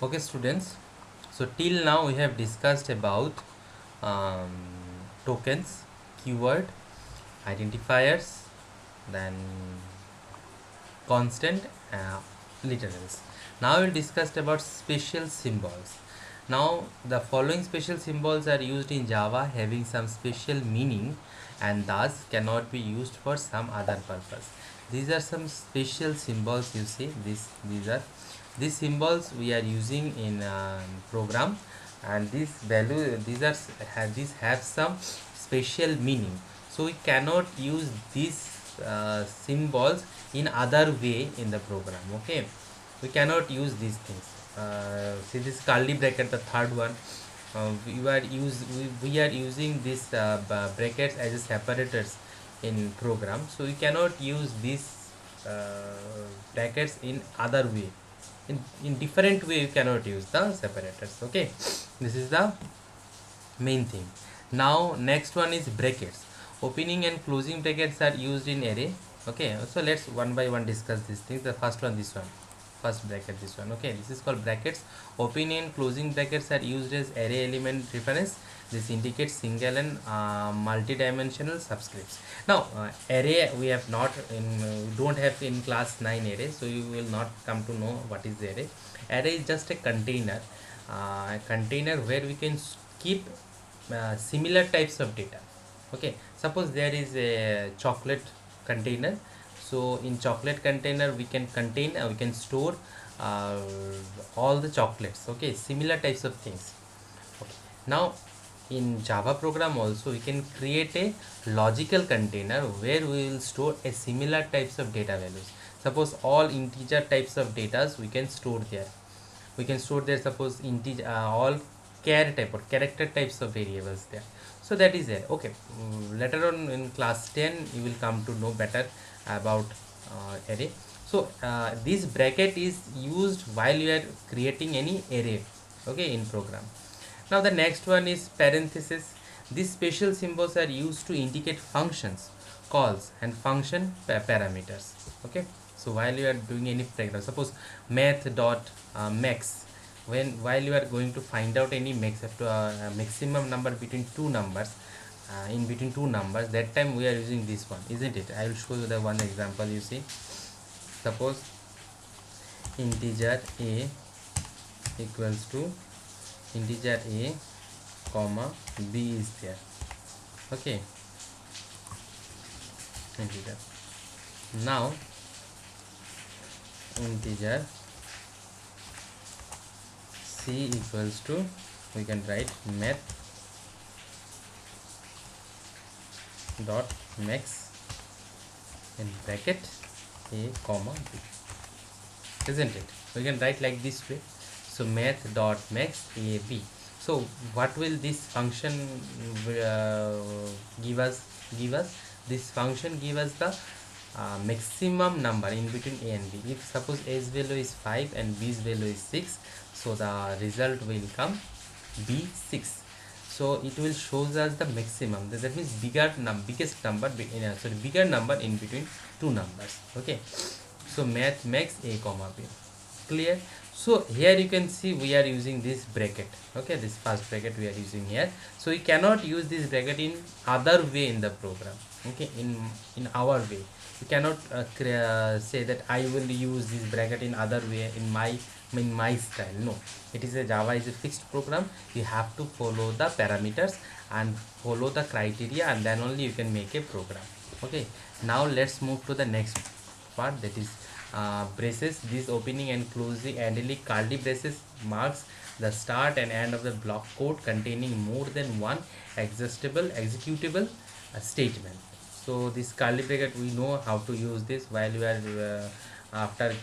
Okay, students. So till now we have discussed about um, tokens, keyword, identifiers, then constant, literals. Now we discussed about special symbols. Now the following special symbols are used in Java having some special meaning and thus cannot be used for some other purpose. These are some special symbols you see. These are these symbols we are using in program, and this value these are these have some special meaning, so we cannot use these symbols in other way in the program. Okay, we cannot use these things. See this curly bracket, the third one, we are using this brackets as a separators in program, so we cannot use these brackets in other way. In different way you cannot use the separators. Okay, this is the main thing. Now next one is brackets. Opening and closing brackets are used in array. Okay, so let's one by one discuss these things. The first one, this one, first bracket, this one. Okay, this is called brackets. Opening and closing brackets are used as array element reference. This indicates single and multi-dimensional subscripts. Now array we have not in we don't have in class 9 array, so you will not come to know what is array. Array is just a container where we can keep similar types of data. Okay, suppose there is a chocolate container, so in chocolate container we can contain we can store uh, all the chocolates. Okay, similar types of things. Okay, now in Java program also we can create a logical container where we will store a similar types of data values. Suppose all integer types of data we can store there. We can store there, suppose integer all char type or character types of variables there. So that is there. Okay, later on in class 10 you will come to know better about array. So this bracket is used while you are creating any array, okay, in program. Now the next one is parenthesis. These special symbols are used to indicate functions, calls and function parameters. Okay, so while you are doing any program, suppose math dot max, when while you are going to find out any maximum number between two numbers, in between two numbers, that time we are using this one, isn't it? I will show you the one example. You see, suppose integer a equals to integer a comma b is there. Okay, integer. Now integer c equals to, we can write math dot max in bracket a comma b, isn't it? We can write like this way. So math dot max a b. So what will this function uh, give us this function give us the maximum number in between a and b. If suppose a's value is 5 and b's value is 6, so the result will come b6. So it will shows us the maximum, that means biggest number bigger number in between two numbers. Okay, so math max a comma b. Clear? So here you can see we are using this bracket. Okay, this first bracket we are using here. So we cannot use this bracket in other way in the program. Okay, in our way you cannot say that I will use this bracket in other way in my style. No, it is a Java is a fixed program. You have to follow the parameters and follow the criteria, and then only you can make a program. Okay, now let's move to the next part, that is braces. This opening and closing curly braces marks the start and end of the block code containing more than one executable statement. So this curly bracket, we know how to use this while we are after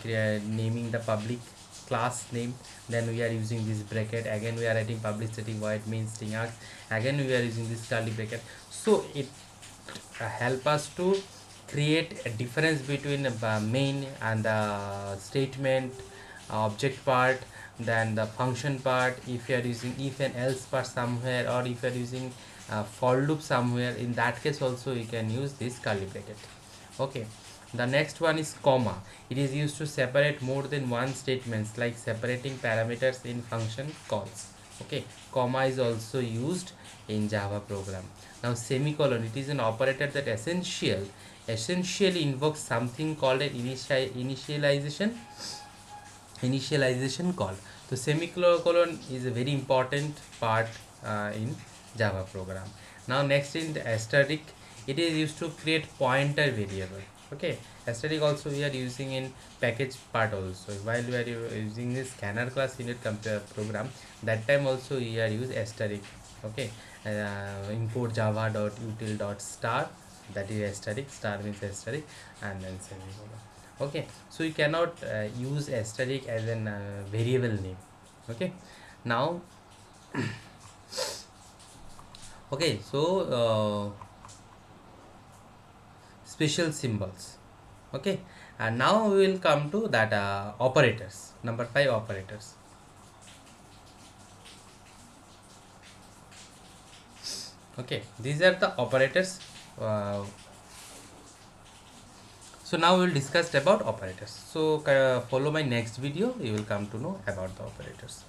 naming the public class name, then we are using this bracket. Again we are writing public static void main string args, again we are using this curly bracket. So it help us to create a difference between main and the statement object part, then the function part. If you are using if and else part somewhere, or if you are using for loop somewhere, in that case also you can use this curly bracket. Okay, The next one is comma. It is used to separate more than one statements, like separating parameters in function calls. Okay, comma is also used in Java program. Now semicolon, it is an operator that essentially invokes something called an initialization call. So semicolon is a very important part in Java program. Now next in the asterisk, it is used to create pointer variable. Okay, asterisk also we are using in package part also. While we are using this scanner class unit program, that time also we are use asterisk. Okay, import java.util.star, that is asterisk, star means asterisk, and then semicolon. Okay, so you cannot use asterisk as an variable name. Okay, now okay, so special symbols. Okay, and now we will come to that operators, number 5, operators. Okay, these are the operators. So now we will discuss about operators. So follow my next video, you will come to know about the operators.